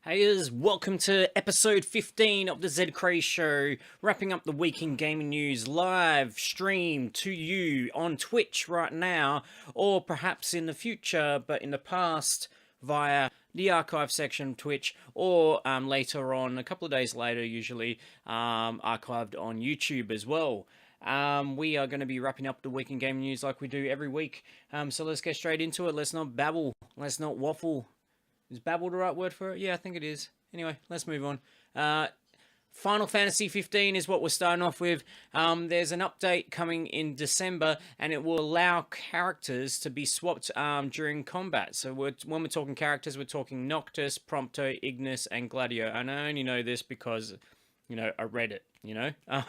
Heyers, welcome to episode 15 of the ZedKraze show, wrapping up the week in gaming news live stream to you on Twitch right now, or perhaps in the future, but in the past via the archive section of Twitch, or later on, a couple of days later usually, archived on YouTube as well. We are going to be wrapping up the week in gaming news like we do every week, so let's get straight into it. Let's not babble, let's not waffle. Is babble the right word for it? Yeah, I think it is. Anyway, let's move on. Final Fantasy 15 is what we're starting off with. There's an update coming in December, and it will allow characters to be swapped during combat. So when we're talking characters, we're talking Noctis, Prompto, Ignis, and Gladio. And I only know this because, I read it, I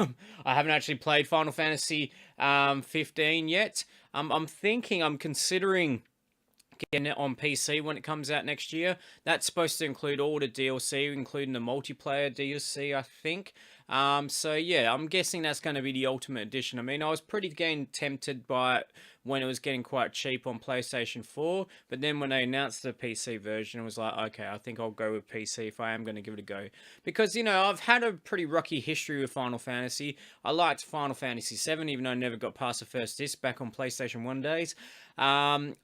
haven't actually played Final Fantasy 15 yet. I'm considering getting it on PC when it comes out next year. That's supposed to include all the DLC, including the multiplayer DLC, I think. So yeah, I'm guessing that's going to be the Ultimate Edition. I mean, I was pretty getting tempted by it when it was getting quite cheap on PlayStation 4, but then when they announced the PC version, it was like, okay, I think I'll go with PC if I am going to give it a go. Because, I've had a pretty rocky history with Final Fantasy. I liked Final Fantasy 7, even though I never got past the first disc back on PlayStation 1 days. I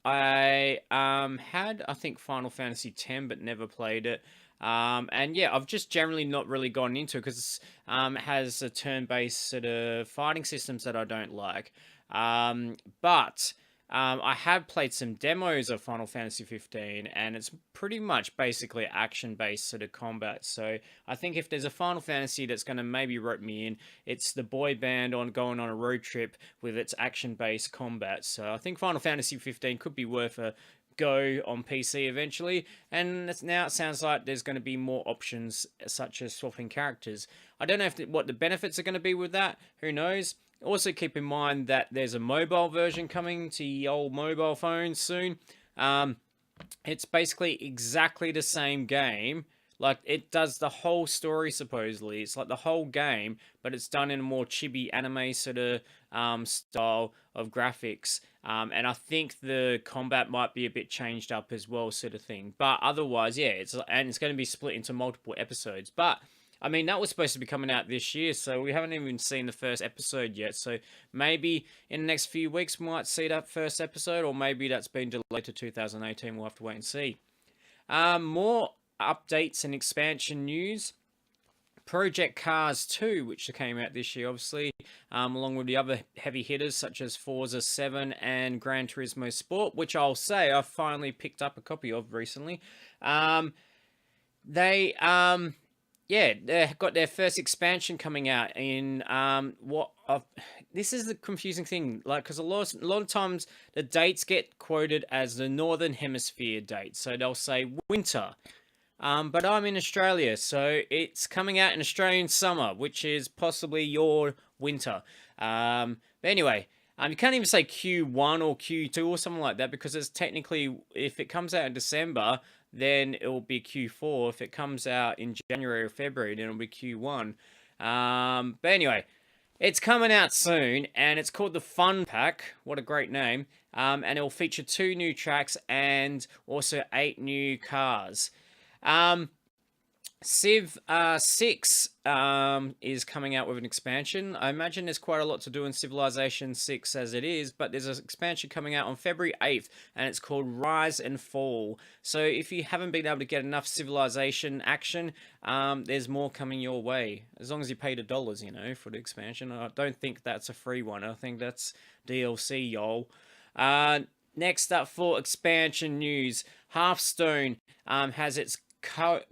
had, I think, Final Fantasy 10, but never played it. And yeah, I've just generally not really gone into it because it has a turn-based sort of fighting systems that I don't like. But I have played some demos of Final Fantasy 15, and it's pretty much basically action-based sort of combat. So I think if there's a Final Fantasy that's going to maybe rope me in, it's the boy band going on a road trip with its action-based combat. So I think Final Fantasy 15 could be worth a go on PC eventually, and now it sounds like there's going to be more options such as swapping characters. I don't know what the benefits are going to be with that. Who knows? Also keep in mind that there's a mobile version coming to the old mobile phones soon. It's basically exactly the same game. Like, it does the whole story, supposedly. It's like the whole game, but it's done in a more chibi anime sort of style of graphics. And I think the combat might be a bit changed up as well, sort of thing. But otherwise, yeah, it's going to be split into multiple episodes. But I mean, that was supposed to be coming out this year, so we haven't even seen the first episode yet. So maybe in the next few weeks we might see that first episode, or maybe that's been delayed to 2018. We'll have to wait and see. More updates and expansion news. Project Cars 2, which came out this year, obviously, along with the other heavy hitters such as Forza 7 and Gran Turismo Sport, which I'll say I finally picked up a copy of recently. They got their first expansion coming out in this is the confusing thing, like, because a lot of times the dates get quoted as the Northern Hemisphere date, so they'll say winter. But I'm in Australia, so it's coming out in Australian summer, which is possibly your winter. But anyway, you can't even say Q1 or Q2 or something like that, because it's technically, if it comes out in December, then it will be Q4. If it comes out in January or February, then it'll be Q1. But anyway, it's coming out soon, and it's called the Fun Pack. What a great name. And it will feature 2 new tracks and also 8 new cars. Civ 6 is coming out with an expansion. I imagine there's quite a lot to do in Civilization 6 as it is, but there's an expansion coming out on February 8th, and it's called Rise and Fall. So if you haven't been able to get enough Civilization action, there's more coming your way. As long as you pay the dollars, for the expansion. I don't think that's a free one. I think that's DLC, y'all. Next up for expansion news, Hearthstone has its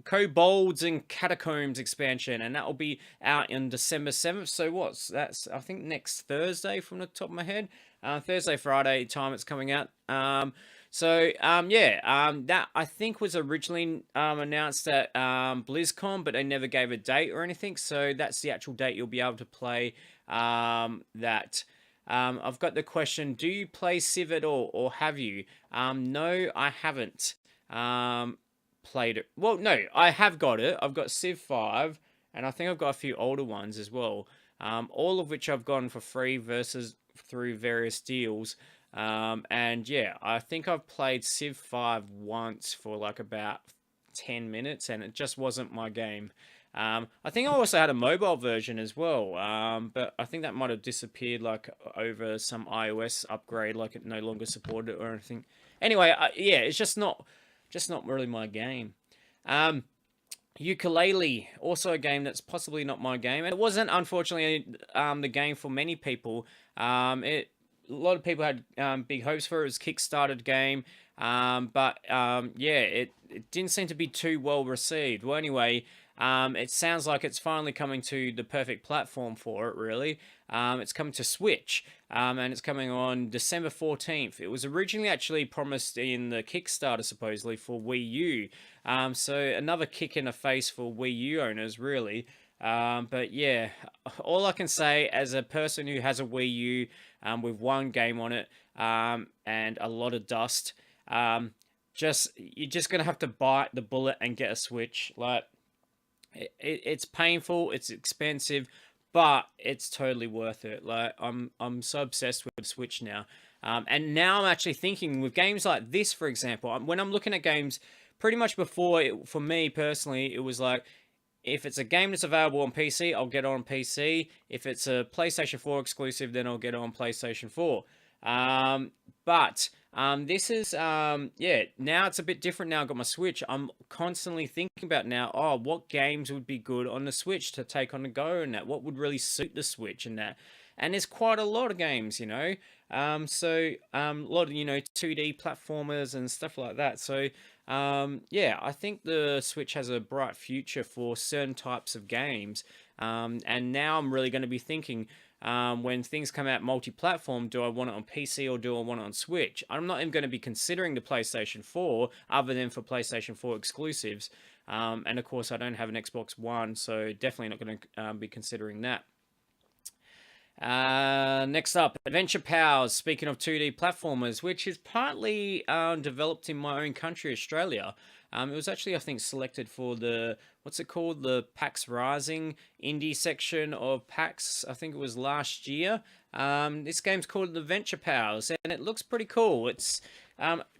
Kobolds and Catacombs expansion, and that will be out on December 7th. So that's, I think, next Thursday from the top of my head. Thursday, Friday time it's coming out. That I think was originally announced at BlizzCon, but they never gave a date or anything. So that's the actual date you'll be able to play that. I've got the question, do you play Civ at all, or have you? No, I haven't played it. Well, no, I have got it. I've got Civ 5, and I think I've got a few older ones as well. All of which I've gotten for free versus through various deals. And yeah, I think I've played Civ 5 once for like about 10 minutes, and it just wasn't my game. I think I also had a mobile version as well, but I think that might have disappeared like over some iOS upgrade, like it no longer supported it or anything. Anyway, yeah, it's just not really my game. Um, Yooka-laylee, also a game that's possibly not my game, and it wasn't, unfortunately, the game for many people. A lot of people had big hopes for it. It was a Kickstarted game, but yeah, it didn't seem to be too well received. Well, anyway, it sounds like it's finally coming to the perfect platform for it, really. It's coming to Switch, and it's coming on December 14th. It was originally actually promised in the Kickstarter, supposedly, for Wii U. So another kick in the face for Wii U owners, really. But yeah, all I can say as a person who has a Wii U with one game on it and a lot of dust, you're just gonna have to bite the bullet and get a Switch. Like it's painful, it's expensive, but it's totally worth it. Like I'm so obsessed with Switch now, and now I'm actually thinking with games like this, for example, when I'm looking at games, pretty much before for me personally, it was like, if it's a game that's available on PC, I'll get it on PC. If it's a PlayStation 4 exclusive, then I'll get it on PlayStation 4. But this is, yeah, now it's a bit different now I've got my Switch. I'm constantly thinking about now, oh, what games would be good on the Switch to take on the go and that? What would really suit the Switch and that? And there's quite a lot of games, you know. A lot of, 2D platformers and stuff like that. So, yeah, I think the Switch has a bright future for certain types of games. And now I'm really going to be thinking, when things come out multi-platform, do I want it on PC or do I want it on Switch? I'm not even going to be considering the PlayStation 4 other than for PlayStation 4 exclusives. And of course, I don't have an Xbox One, so definitely not going to be considering that. Next up, Adventure Powers. Speaking of 2D platformers, which is partly developed in my own country, Australia. It was actually, I think, selected for the, what's it called? The PAX Rising indie section of PAX. I think it was last year. This game's called Adventure Powers, and it looks pretty cool. It's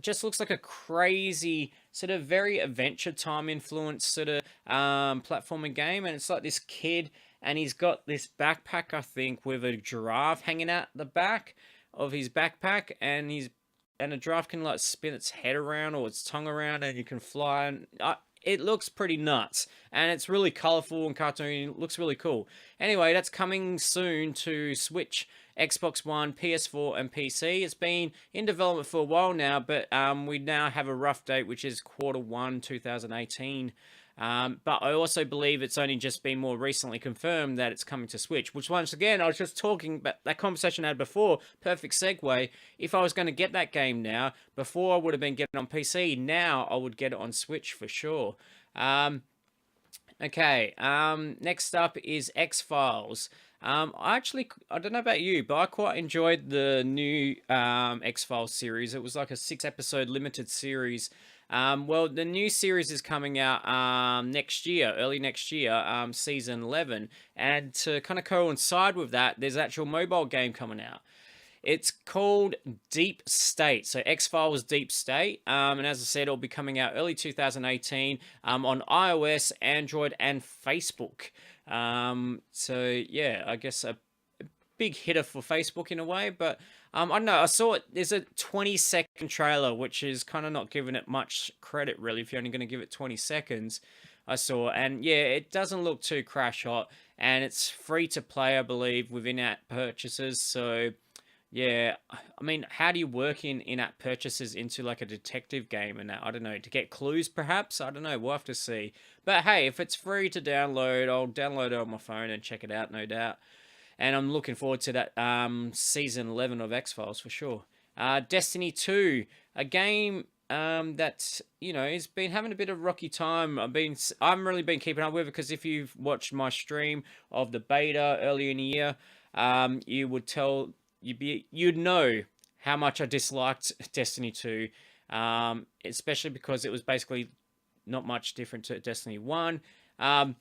just looks like a crazy, sort of very Adventure Time influenced sort of platforming game, and it's like this kid, and he's got this backpack, I think, with a giraffe hanging out the back of his backpack, and a giraffe can like spin its head around or its tongue around, and you can fly. And it looks pretty nuts, and it's really colorful and cartoony. It looks really cool. Anyway, that's coming soon to Switch, Xbox One, PS4, and PC. It's been in development for a while now, but we now have a rough date, which is Q1 2018. But I also believe it's only just been more recently confirmed that it's coming to Switch, which once again, I was just talking about that conversation I had before, perfect segue. If I was going to get that game now, before I would have been getting it on PC, now I would get it on Switch for sure. Okay, next up is X-Files. I don't know about you, but I quite enjoyed the new X-Files series. It was like a 6-episode limited series. Well, the new series is coming out next year, early next year, season 11. And to kind of coincide with that, there's an actual mobile game coming out. It's called Deep State, so X-Files Deep State, and as I said, it'll be coming out early 2018 on iOS, Android, and Facebook. So yeah, I guess a big hitter for Facebook in a way, but I don't know, I saw it, there's a 20-second trailer, which is kind of not giving it much credit, really, if you're only going to give it 20 seconds, I saw, and yeah, it doesn't look too crash hot, and it's free to play, I believe, with in-app purchases, so yeah, I mean, how do you work in-app purchases into like a detective game and that? I don't know, to get clues perhaps? I don't know, we'll have to see. But hey, if it's free to download, I'll download it on my phone and check it out, no doubt. And I'm looking forward to that season 11 of X-Files for sure. Destiny 2, a game that, has been having a bit of a rocky time. I've really been keeping up with it because if you've watched my stream of the beta earlier in the year, you would tell... You'd know how much I disliked Destiny 2, especially because it was basically not much different to Destiny 1, and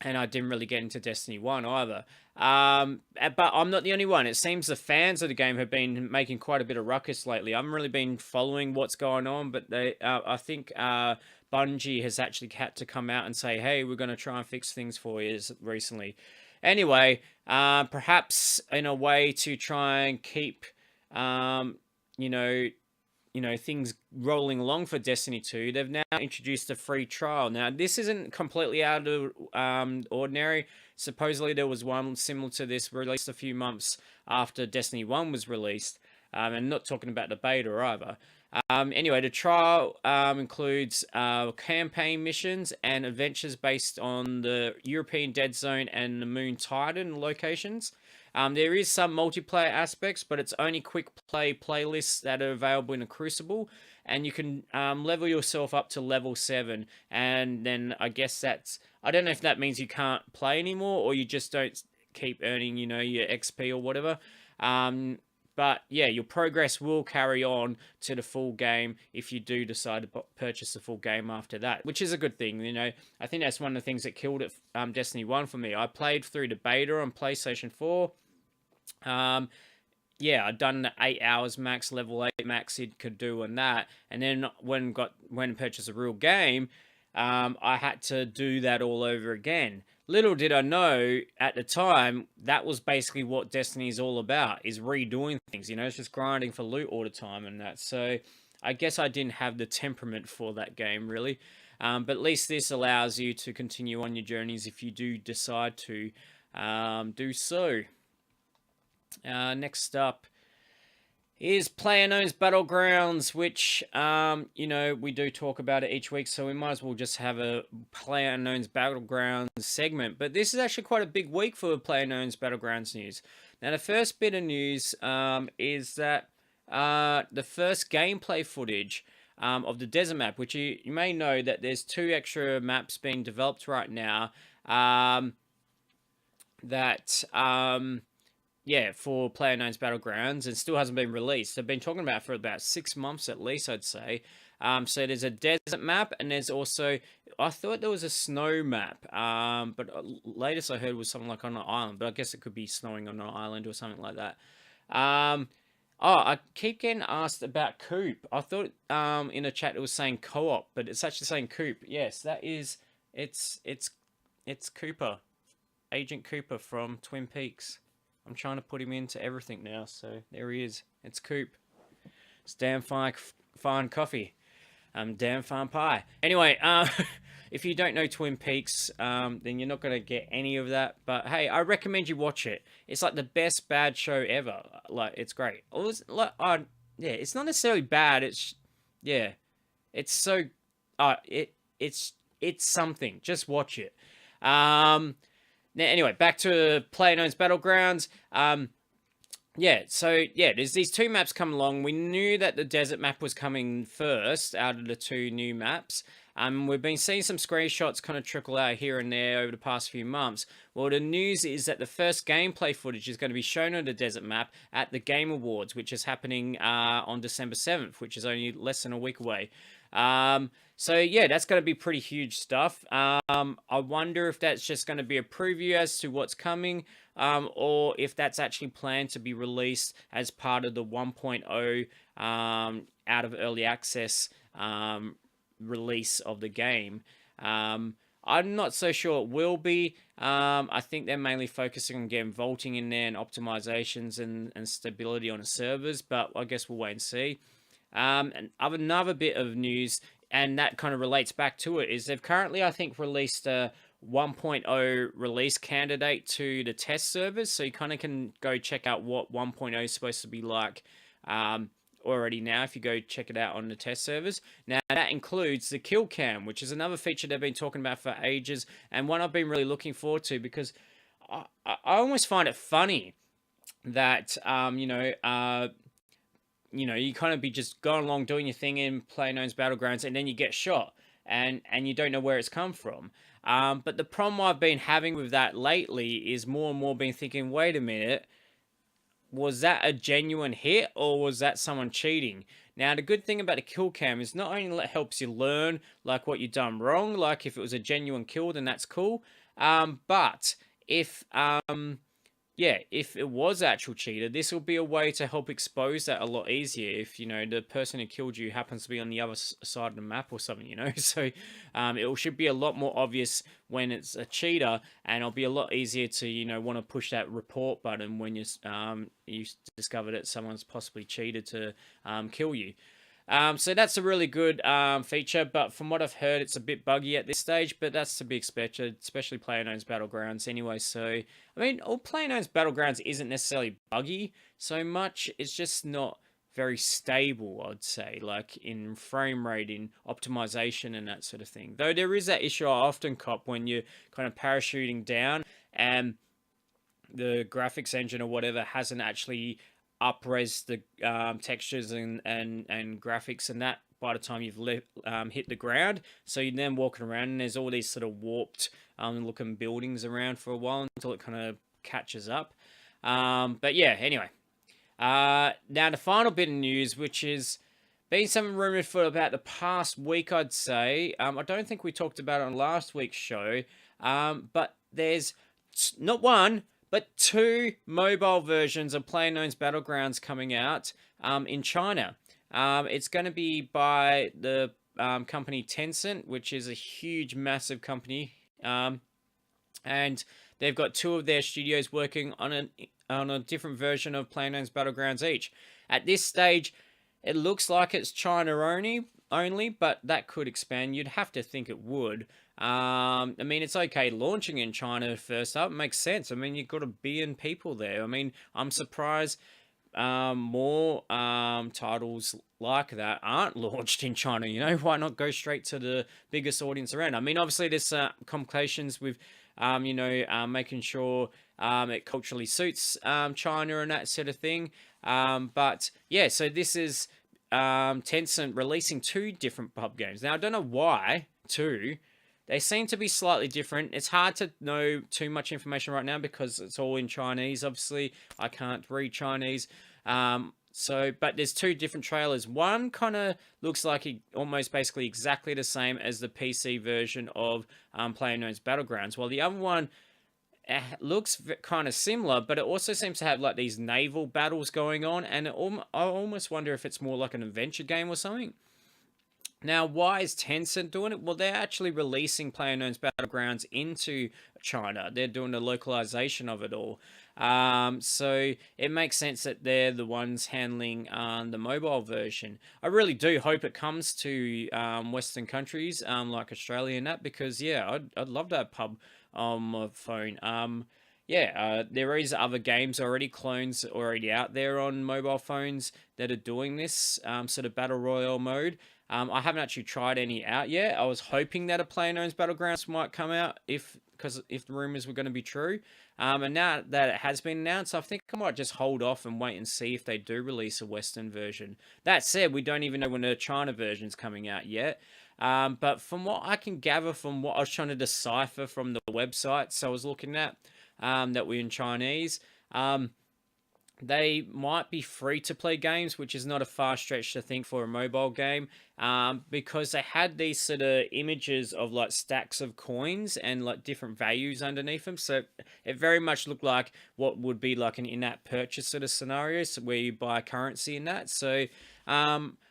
I didn't really get into Destiny 1 either. But I'm not the only one. It seems the fans of the game have been making quite a bit of ruckus lately. I haven't really been following what's going on, but I think Bungie has actually had to come out and say, hey, we're going to try and fix things for you recently. Anyway, perhaps in a way to try and keep, you know, things rolling along for Destiny 2, they've now introduced a free trial. Now, this isn't completely out of ordinary. Supposedly, there was one similar to this released a few months after Destiny 1 was released. And not talking about the beta either. Anyway, the trial includes campaign missions and adventures based on the European Dead Zone and the Moon Titan locations. There is some multiplayer aspects, but it's only quick play playlists that are available in the Crucible, and you can level yourself up to level 7, and then I guess I don't know if that means you can't play anymore, or you just don't keep earning, your XP or whatever. But yeah, your progress will carry on to the full game if you do decide to purchase the full game after that, which is a good thing. I think that's one of the things that killed it, Destiny 1 for me. I played through the beta on PlayStation 4. Yeah, I'd done the 8 hours max, level 8 max it could do on that. And then when purchased a real game, I had to do that all over again. Little did I know at the time, that was basically what Destiny is all about, is redoing things. It's just grinding for loot all the time and that. So I guess I didn't have the temperament for that game, really. But at least this allows you to continue on your journeys if you do decide to do so. Next up is PlayerUnknown's Battlegrounds, which, we do talk about it each week, so we might as well just have a PlayerUnknown's Battlegrounds segment. But this is actually quite a big week for PlayerUnknown's Battlegrounds news. Now, the first bit of news is that the first gameplay footage of the desert map, which you may know that there's 2 extra maps being developed right now for PlayerUnknown's Battlegrounds, and still hasn't been released. They've been talking about it for about 6 months at least, I'd say. So there's a desert map, and there's also, I thought there was a snow map, but latest I heard was something like on an island, but I guess it could be snowing on an island or something like that. I keep getting asked about Coop. I thought in a chat it was saying co-op, but it's actually saying Coop. Yes, that is, it's Cooper, Agent Cooper from Twin Peaks. I'm trying to put him into everything now, so there he is. It's Coop. It's damn fine coffee. Damn fine pie. Anyway, if you don't know Twin Peaks, then you're not going to get any of that. But hey, I recommend you watch it. It's like the best bad show ever. Like, it's great. It's not necessarily bad. It's so, it's something. Just watch it. Now, anyway, back to PlayerUnknown's Battlegrounds. There's these 2 maps come along. We knew that the desert map was coming first out of the 2 new maps. We've been seeing some screenshots kind of trickle out here and there over the past few months. Well, the news is that the first gameplay footage is going to be shown on the desert map at the Game Awards, which is happening on December 7th, which is only less than a week away. That's going to be pretty huge stuff. I wonder if that's just going to be a preview as to what's coming, or if that's actually planned to be released as part of the 1.0 out of early access release of the game. I'm not so sure it will be. I think they're mainly focusing on getting vaulting in there and optimizations and stability on the servers, but I guess we'll wait and see. And another bit of news, and that kind of relates back to it, is they've currently, I think, released a 1.0 release candidate to the test servers, so you kind of can go check out what 1.0 is supposed to be like already now if you go check it out on the test servers. Now, that includes the kill cam, which is another feature they've been talking about for ages, and one I've been really looking forward to, because I almost find it funny that, you kind of be just going along doing your thing in PlayerUnknown's Battlegrounds, and then you get shot, and you don't know where it's come from. But the problem I've been having with that lately is more and more been thinking, wait a minute, was that a genuine hit, or was that someone cheating? Now, the good thing about the kill cam is not only it helps you learn like what you've done wrong, like if it was a genuine kill, then that's cool. But if yeah, if it was actual cheater, this will be a way to help expose that a lot easier. If you know the person who killed you happens to be on the other side of the map or something, you know, so it should be a lot more obvious when it's a cheater, and it'll be a lot easier to want to push that report button when you discover that someone's possibly cheated to kill you. So that's a really good feature, but from what I've heard, it's a bit buggy at this stage, but that's to be expected, especially PlayerUnknown's Battlegrounds anyway. So, I mean, all PlayerUnknown's Battlegrounds isn't necessarily buggy so much, it's just not very stable, I'd say, like in frame rate, in optimization, and that sort of thing. Though there is that issue I often cop when you're kind of parachuting down and the graphics engine or whatever hasn't actually up-res the textures and graphics and that by the time you've hit the ground. So you're then walking around and there's all these sort of warped looking buildings around for a while until it kind of catches up. But yeah, anyway. Now the final bit of news, which is been something rumored for about the past week, I'd say. I don't think we talked about it on last week's show, but there's not one, but 2 mobile versions of PlayerUnknown's Battlegrounds coming out in China. It's going to be by the company Tencent, which is a huge, massive company. And they've got 2 of their studios working on a different version of PlayerUnknown's Battlegrounds each. At this stage, it looks like it's China only, but that could expand. You'd have to think it would. I mean, it's okay launching in China first up. It makes sense. I mean, you've got 1 billion people there. I mean, I'm surprised more titles like that aren't launched in China. You know, why not go straight to the biggest audience around? I mean, obviously there's complications with, making sure it culturally suits China and that sort of thing. But yeah, so this is Tencent releasing 2 different pub games. Now, I don't know why 2. They seem to be slightly different. It's hard to know too much information right now because it's all in Chinese. Obviously, I can't read Chinese. But there's 2 different trailers. One kind of looks like almost basically exactly the same as the PC version of PlayerUnknown's Battlegrounds, while the other one looks kind of similar, but it also seems to have like these naval battles going on, and I almost wonder if it's more like an adventure game or something. Now, why is Tencent doing it? Well, they're actually releasing PlayerUnknown's Battlegrounds into China. They're doing the localization of it all. So it makes sense that they're the ones handling the mobile version. I really do hope it comes to Western countries like Australia and that, because, yeah, I'd love to have pub on my phone. There is other games already, clones already out there on mobile phones that are doing this sort of battle royale mode. I haven't actually tried any out yet. I was hoping that a PlayerUnknown's Battlegrounds might come out if the rumors were going to be true. And now that it has been announced, I think I might just hold off and wait and see if they do release a Western version. That said, we don't even know when the China version's coming out yet. But from what I can gather from what I was trying to decipher from the websites I was looking at that were in Chinese, they might be free-to-play games, which is not a far stretch to think for a mobile game, because they had these sort of images of like stacks of coins and like different values underneath them. So it very much looked like what would be like an in-app purchase sort of scenario, so where you buy currency in that. So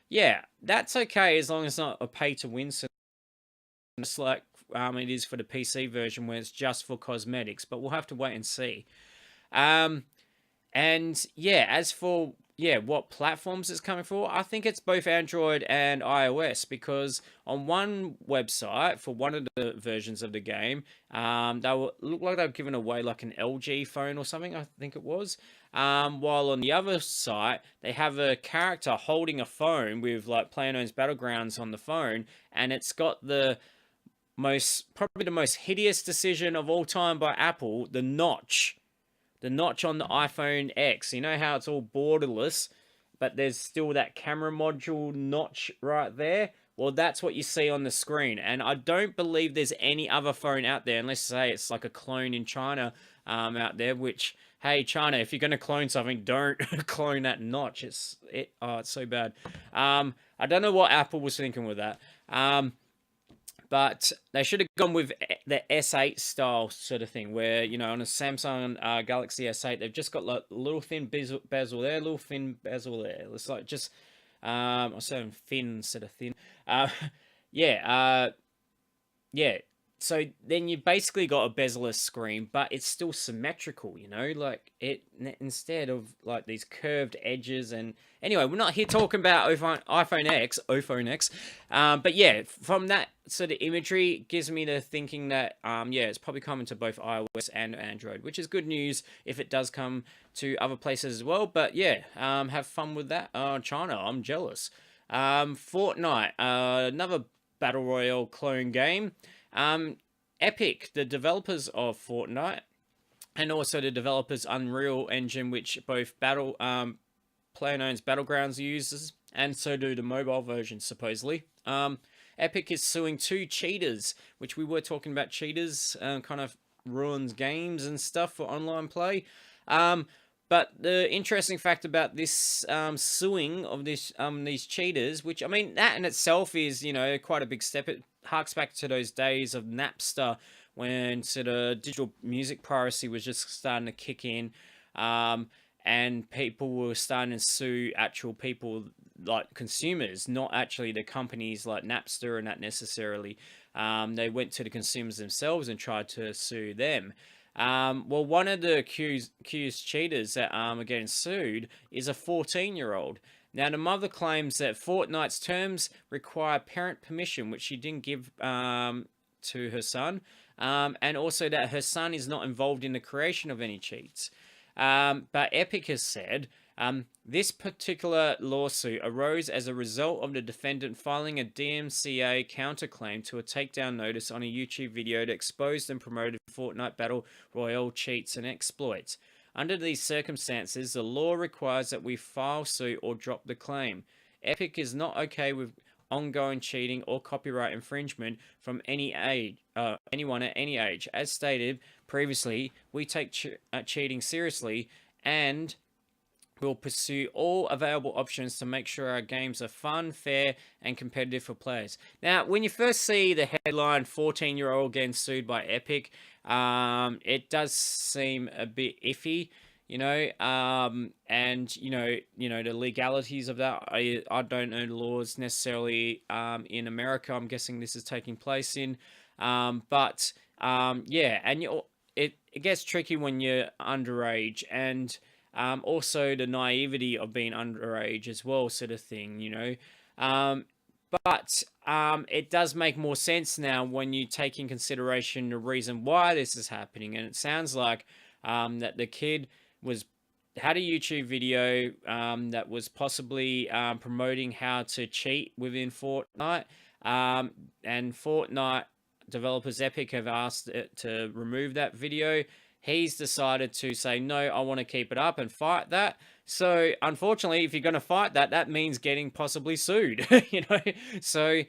yeah, that's okay as long as it's not a pay-to-win scenario, just like it is for the PC version where it's just for cosmetics. But we'll have to wait and see. And yeah, as for what platforms it's coming for, I think it's both Android and iOS, because on one website for one of the versions of the game, look like they've given away like an LG phone or something, I think it was. While on the other site, they have a character holding a phone with like PlayerUnknown's Battlegrounds on the phone, and it's got probably the most hideous decision of all time by Apple, the notch. The notch on the iPhone X. You know how it's all borderless, but there's still that camera module notch right there? Well, that's what you see on the screen. And I don't believe there's any other phone out there, unless say it's like a clone in China out there, which, hey, China, if you're going to clone something, don't clone that notch. It's so bad. I don't know what Apple was thinking with that. But they should have gone with the S8 style sort of thing, where, you know, on a Samsung Galaxy S8, they've just got like a little thin bezel there, little thin bezel there. It's like just, I'm saying thin instead of thin. Uh, yeah, yeah. So then you basically got a bezel-less screen, but it's still symmetrical, you know, like instead of like these curved edges. And anyway, we're not here talking about iPhone X. But yeah, from that sort of imagery, it gives me the thinking that yeah, it's probably coming to both iOS and Android, which is good news if it does come to other places as well. But yeah, have fun with that. China, I'm jealous. Fortnite, another battle royale clone game. Epic, the developers of Fortnite, and also the developers Unreal Engine, which both PlayerUnknown's Battlegrounds uses, and so do the mobile version supposedly. Epic is suing 2 cheaters, which we were talking about cheaters, kind of ruins games and stuff for online play. But the interesting fact about this suing of these cheaters, which, I mean, that in itself is, you know, quite a big step. It harks back to those days of Napster, when sort of digital music piracy was just starting to kick in, and people were starting to sue actual people, like consumers, not actually the companies like Napster and that necessarily. They went to the consumers themselves and tried to sue them. Well, one of the accused cheaters that are getting sued is a 14-year-old. Now, the mother claims that Fortnite's terms require parent permission, which she didn't give to her son, and also that her son is not involved in the creation of any cheats. But Epic has said this particular lawsuit arose as a result of the defendant filing a DMCA counterclaim to a takedown notice on a YouTube video that exposed and promoted Fortnite Battle Royale cheats and exploits. Under these circumstances, the law requires that we file suit or drop the claim. Epic is not okay with ongoing cheating or copyright infringement from anyone at any age. As stated previously, we take cheating seriously and will pursue all available options to make sure our games are fun, fair, and competitive for players. Now, when you first see the headline 14-year-old getting sued by Epic, it does seem a bit iffy, you know, and you know the legalities of that. I don't know the laws necessarily in America. I'm guessing this is taking place in, but yeah, and it gets tricky when you're underage, and also the naivety of being underage as well, sort of thing, you know. But it does make more sense now when you take in consideration the reason why this is happening. And it sounds like that the kid had a YouTube video that was possibly promoting how to cheat within Fortnite. And Fortnite developers Epic have asked it to remove that video. He's decided to say, no, I want to keep it up and fight that. So, unfortunately, if you're going to fight that, that means getting possibly sued, you know. So,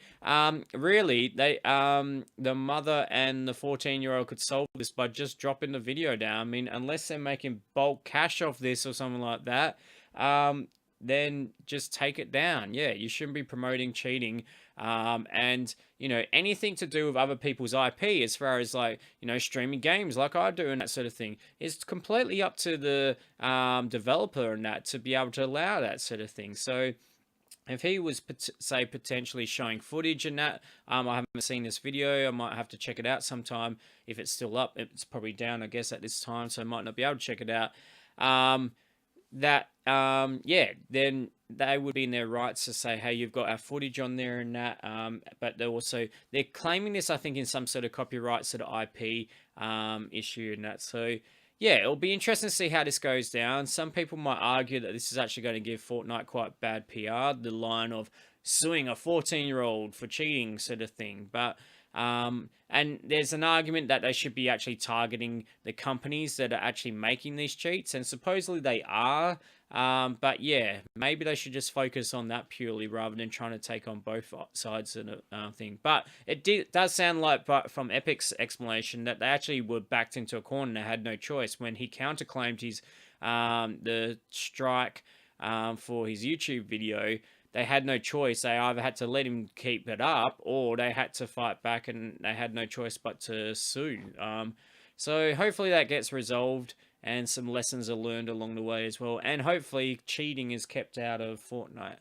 really, the mother and the 14-year-old could solve this by just dropping the video down. I mean, unless they're making bulk cash off this or something like that, then just take it down. Yeah, you shouldn't be promoting cheating. And, you know, anything to do with other people's IP, as far as, like, you know, streaming games like I do and that sort of thing, is completely up to the developer and that to be able to allow that sort of thing. So if he was, say, potentially showing footage and that, I haven't seen this video. I might have to check it out sometime. If it's still up, it's probably down, I guess, at this time, so I might not be able to check it out. Yeah, then they would be in their rights to say, hey, you've got our footage on there and that. But they're claiming this, I think, in some sort of copyright sort of IP issue and that. So yeah, it'll be interesting to see how this goes down. Some people might argue that this is actually going to give Fortnite quite bad PR, the line of suing a 14-year-old for cheating sort of thing. But and there's an argument that they should be actually targeting the companies that are actually making these cheats, and supposedly they are. But yeah, maybe they should just focus on that purely rather than trying to take on both sides of the thing. But it does sound like, from Epic's explanation, that they actually were backed into a corner and they had no choice when he counterclaimed his the strike for his YouTube video. they had no choice. They either had to let him keep it up, or they had to fight back, and they had no choice but to sue. So hopefully that gets resolved, and some lessons are learned along the way as well, and hopefully cheating is kept out of Fortnite.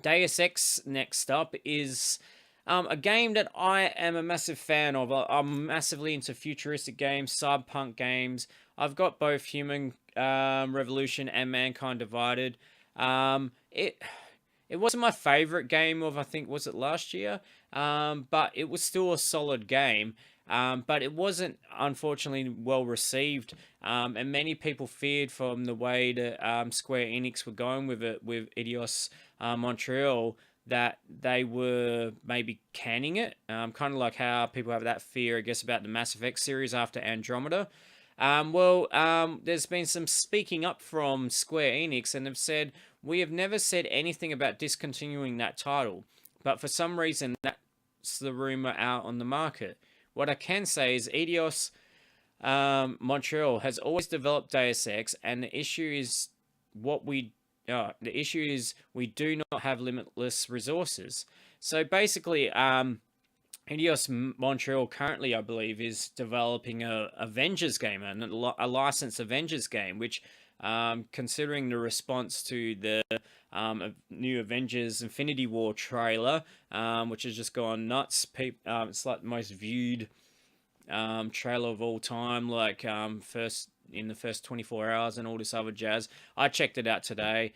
Deus Ex next up is a game that I am a massive fan of. I'm massively into futuristic games, cyberpunk games. I've got both Human Revolution and Mankind Divided. It wasn't my favorite game of, I think, was it last year? But it was still a solid game. But it wasn't, unfortunately, well received. And many people feared from the way that Square Enix were going with it, with Eidos Montreal, that they were maybe canning it. Kind of like how people have that fear, I guess, about the Mass Effect series after Andromeda. There's been some speaking up from Square Enix, and they've said, we have never said anything about discontinuing that title, but for some reason that's the rumor out on the market. What I can say is Eidos Montreal has always developed Deus Ex, and the issue is we do not have limitless resources. So basically, Eidos Montreal currently, I believe, is developing a Avengers game, a licensed Avengers game, which, considering the response to the new Avengers Infinity War trailer, which has just gone nuts. It's like the most viewed trailer of all time, like in the first 24 hours and all this other jazz. I checked it out today.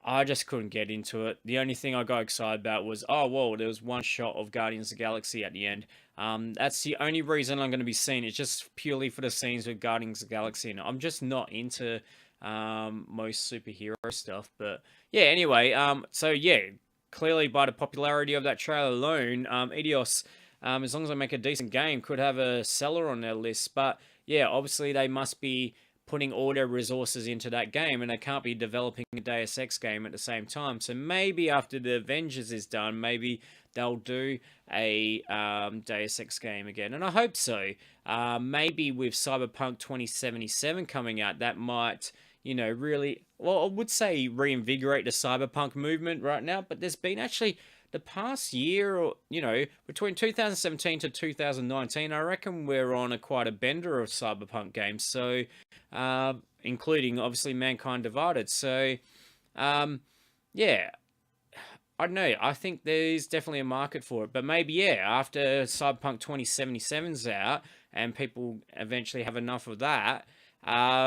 I just couldn't get into it. The only thing I got excited about was, oh, whoa, there was one shot of Guardians of the Galaxy at the end. That's the only reason I'm going to be seeing it, just purely for the scenes with Guardians of the Galaxy. And I'm just not into most superhero stuff. But yeah, anyway, so yeah, clearly by the popularity of that trailer alone, Eidos, as long as they make a decent game, could have a seller on their list. But yeah, obviously they must be putting all their resources into that game, and they can't be developing a Deus Ex game at the same time. So maybe after the Avengers is done, maybe they'll do a Deus Ex game again, and I hope so. Maybe with Cyberpunk 2077 coming out, that might, really, well, I would say reinvigorate the Cyberpunk movement right now, but there's been actually the past year, or between 2017 to 2019, I reckon we're on quite a bender of Cyberpunk games. So, including obviously Mankind Divided. So, yeah, I don't know. I think there's definitely a market for it. But maybe, yeah, after Cyberpunk 2077's out and people eventually have enough of that,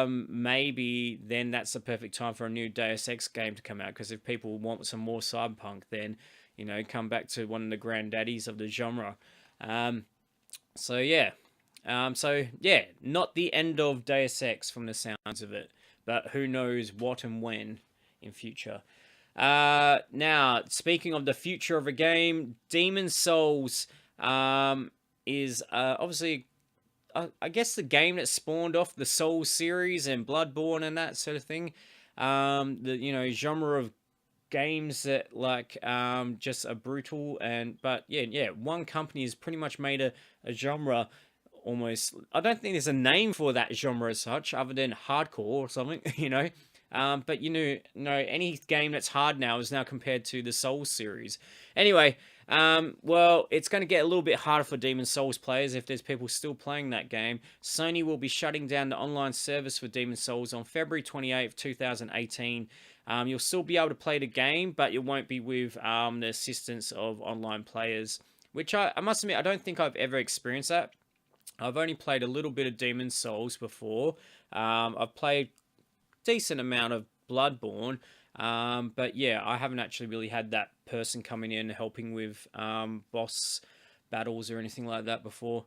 maybe then that's the perfect time for a new Deus Ex game to come out. Because if people want some more Cyberpunk, then come back to one of the granddaddies of the genre. So yeah, not the end of Deus Ex from the sounds of it, but who knows what and when in future. Now, speaking of the future of a game, Demon's Souls is obviously, I guess, the game that spawned off the Souls series and Bloodborne and that sort of thing. The genre of games that just are brutal, but one company has pretty much made a genre almost. I don't think there's a name for that genre as such other than hardcore or something. But any game that's hard now is now compared to the Souls series. Anyway, it's going to get a little bit harder for Demon's Souls players if there's people still playing that game. Sony will be shutting down the online service for Demon's Souls on February 28th, 2018. You'll still be able to play the game, but you won't be with the assistance of online players, which I must admit, I don't think I've ever experienced that. I've only played a little bit of Demon's Souls before. I've played a decent amount of Bloodborne, but yeah, I haven't actually really had that person coming in helping with boss battles or anything like that before.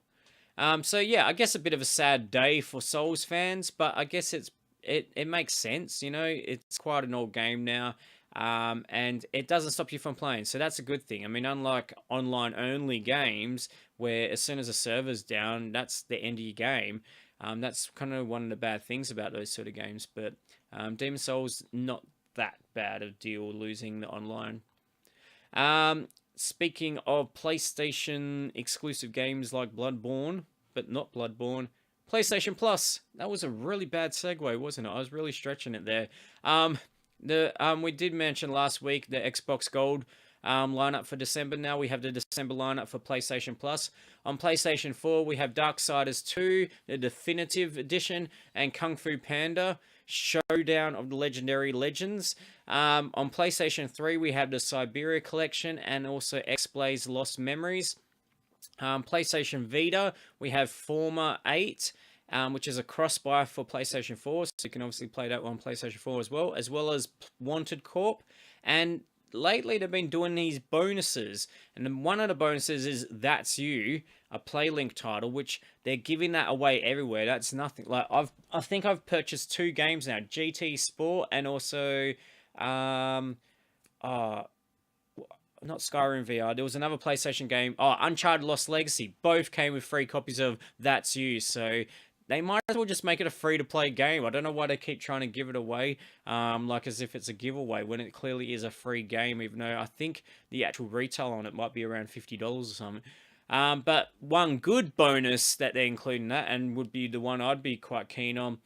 So yeah, I guess a bit of a sad day for Souls fans, but I guess it makes sense, it's quite an old game now, and it doesn't stop you from playing, so that's a good thing. I mean, unlike online only games where as soon as a server's down, that's the end of your game. That's kind of one of the bad things about those sort of games, but Demon's Souls, not that bad a deal losing the online. Speaking of PlayStation exclusive games like Bloodborne, but not Bloodborne, PlayStation Plus. That was a really bad segue, wasn't it? I was really stretching it there. We did mention last week the Xbox Gold lineup for December. Now we have the December lineup for PlayStation Plus. On PlayStation 4, we have Darksiders 2, the Definitive Edition, and Kung Fu Panda, Showdown of the Legendary Legends. On PlayStation 3, we have the Siberia Collection and also X-Blaze Lost Memories. PlayStation Vita, we have Forma 8, which is a cross-buy for PlayStation 4, so you can obviously play that on PlayStation 4 as well as Wanted Corp. And lately they've been doing these bonuses, and one of the bonuses is That's You, a Playlink title, which they're giving that away everywhere. That's nothing. Like I think I've purchased 2 games now, GT Sport and also not Skyrim VR. There was another PlayStation game. Oh, Uncharted Lost Legacy. Both came with free copies of That's You. So they might as well just make it a free-to-play game. I don't know why they keep trying to give it away, like as if it's a giveaway, when it clearly is a free game, even though I think the actual retail on it might be around $50 or something. But one good bonus that they're including that, and would be the one I'd be quite keen on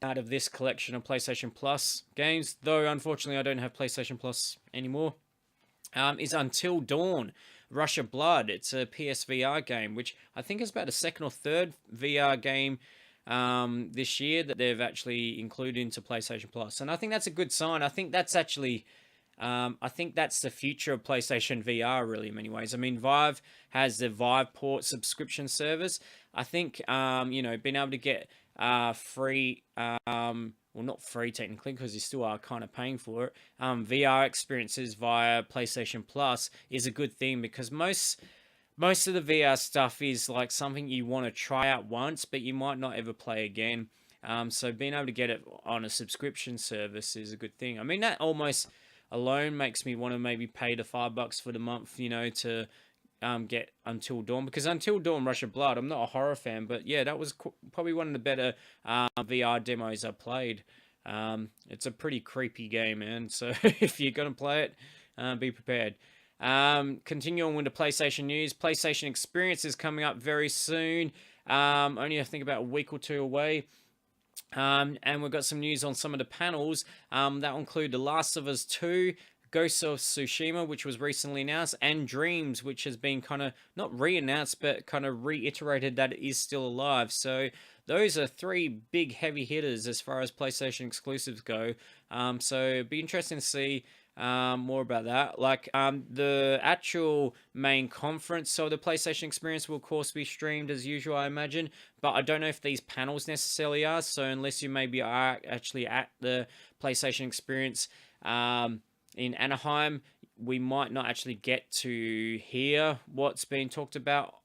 out of this collection of PlayStation Plus games, though unfortunately I don't have PlayStation Plus anymore, is Until Dawn, Rush of Blood. It's a PSVR game, which I think is about the second or third VR game this year that they've actually included into PlayStation Plus. And I think that's a good sign. I think that's actually, I think that's the future of PlayStation VR, really, in many ways. I mean, Vive has the Vive Port subscription service. I think, you know, being able to get free, well, not free technically, because you still are kind of paying for it, VR experiences via PlayStation Plus is a good thing, because most of the VR stuff is like something you want to try out once, but you might not ever play again. So being able to get it on a subscription service is a good thing. I mean, that almost alone makes me want to maybe pay the $5 for the month, you know, to get Until Dawn, because Until Dawn Rush of Blood, I'm not a horror fan, but yeah, that was probably one of the better VR demos I played. It's a pretty creepy game, man, so if you're gonna play it, be prepared. Continuing with the PlayStation news, PlayStation Experience is coming up very soon, only I think about a week or 2 away. And we've got some news on some of the panels that will include The Last of Us 2, Ghost of Tsushima, which was recently announced, and Dreams, which has been kind of not re-announced, but kind of reiterated that it is still alive. So those are 3 big heavy hitters as far as PlayStation exclusives go. So it'd be interesting to see more about that. Like the actual main conference, so the PlayStation Experience will of course be streamed as usual, I imagine, but I don't know if these panels necessarily are. So unless you maybe are actually at the PlayStation Experience in Anaheim, we might not actually get to hear what's being talked about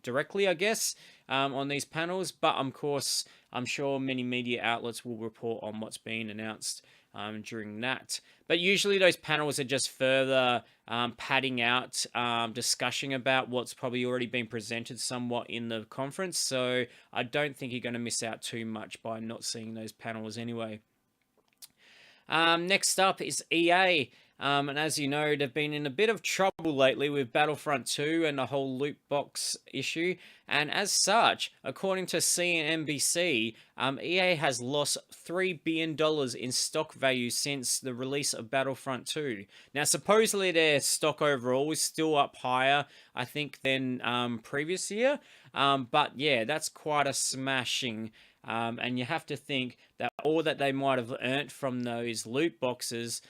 directly, I guess, on these panels. But of course, I'm sure many media outlets will report on what's being announced during that. But usually those panels are just further padding out discussion about what's probably already been presented somewhat in the conference. So I don't think you're going to miss out too much by not seeing those panels anyway. Next up is EA, and as you know, they've been in a bit of trouble lately with Battlefront 2 and the whole loot box issue, and as such, according to CNBC, EA has lost $3 billion in stock value since the release of Battlefront 2. Now, supposedly their stock overall is still up higher, I think, than previous year, but yeah, that's quite a smashing. And you have to think that all that they might have earned from those loot boxes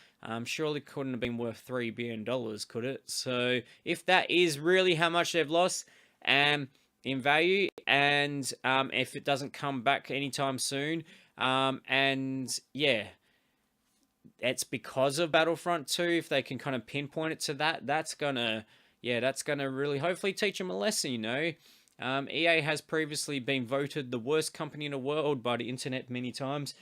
surely couldn't have been worth $3 billion, could it? So if that is really how much they've lost in value, and if it doesn't come back anytime soon, and yeah, it's because of Battlefront 2, if they can kind of pinpoint it to that, that's gonna really hopefully teach them a lesson, you know. EA has previously been voted the worst company in the world by the internet many times,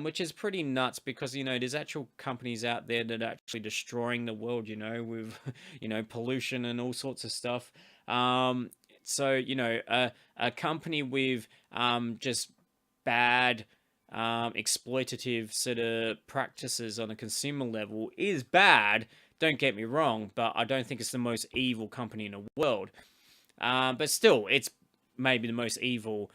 which is pretty nuts, because, you know, there's actual companies out there that are actually destroying the world, you know, with, you know, pollution and all sorts of stuff. So, you know, a company with just bad exploitative sort of practices on a consumer level is bad, don't get me wrong, but I don't think it's the most evil company in the world. But still, it's maybe the most evil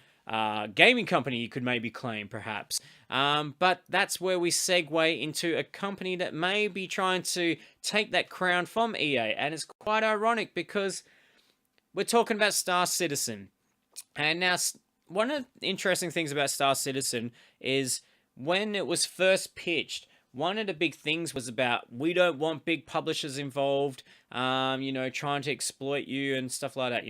gaming company, you could maybe claim, perhaps. But that's where we segue into a company that may be trying to take that crown from EA. And it's quite ironic because we're talking about Star Citizen. And now, one of the interesting things about Star Citizen is when it was first pitched, one of the big things was about, we don't want big publishers involved, trying to exploit you and stuff like that,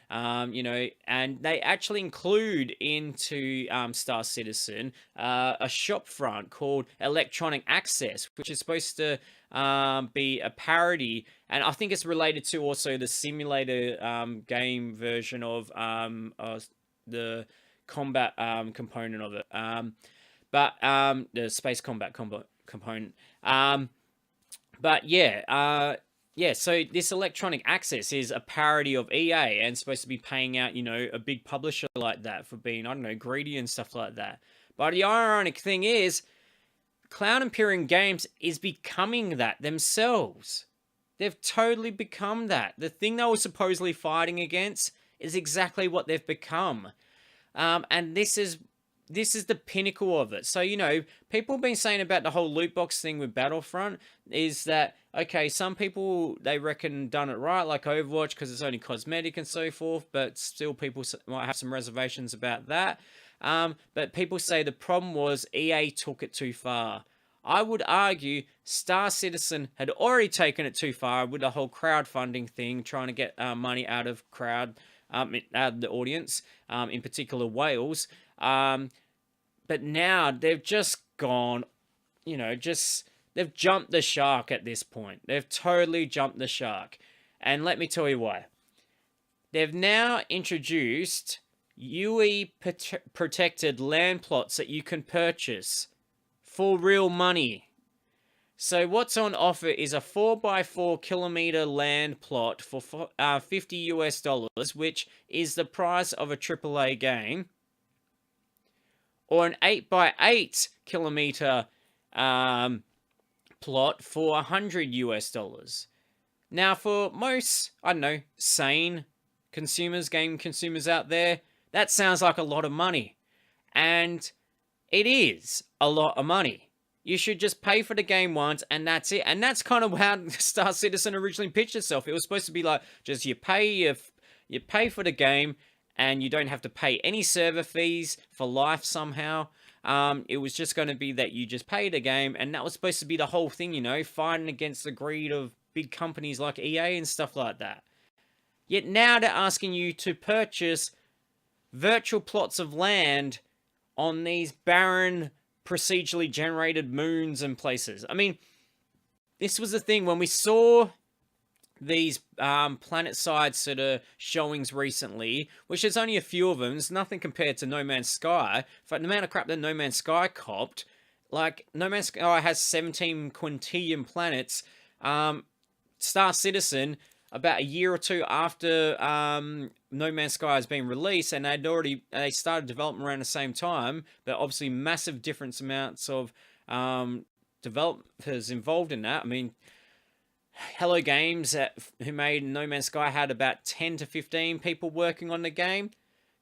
and they actually include into Star Citizen a shop front called Electronic Access, which is supposed to be a parody, and I think it's related to also the simulator game version of the combat component of it, but the space combat component. So this Electronic Access is a parody of EA and supposed to be paying out, a big publisher like that for being, I don't know, greedy and stuff like that. But the ironic thing is, Cloud Imperium Games is becoming that themselves. They've totally become that. The thing they were supposedly fighting against is exactly what they've become. And this is the pinnacle of it. So, people have been saying about the whole loot box thing with Battlefront is that, okay, some people, they reckon done it right, like Overwatch, because it's only cosmetic and so forth, but still people might have some reservations about that. But people say the problem was EA took it too far. I would argue Star Citizen had already taken it too far with the whole crowdfunding thing, trying to get money out of out of the audience, in particular whales. But now they've just gone, they've jumped the shark at this point. They've totally jumped the shark. And let me tell you why. They've now introduced UE protected land plots that you can purchase for real money. So what's on offer is a 4x4 kilometer land plot for $50 US, which is the price of a AAA game, or an 8x8 kilometer plot for $100 US. Now, for most, I don't know, sane consumers, game consumers out there, that sounds like a lot of money. And it is a lot of money. You should just pay for the game once, and that's it. And that's kind of how Star Citizen originally pitched itself. It was supposed to be like, just you pay for the game, and you don't have to pay any server fees for life somehow. It was just going to be that you just pay the game, and that was supposed to be the whole thing, fighting against the greed of big companies like EA and stuff like that. Yet now they're asking you to purchase virtual plots of land on these barren, procedurally generated moons and places. I mean, this was the thing when we saw these planet-side sort of showings recently, which there's only a few of them. There's nothing compared to No Man's Sky. In fact, the amount of crap that No Man's Sky copped, like, No Man's Sky has 17 quintillion planets. Star Citizen, about a year or two after No Man's Sky has been released, and they started development around the same time, but obviously massive different amounts of developers involved in that. I mean, Hello Games, who made No Man's Sky, had about 10 to 15 people working on the game.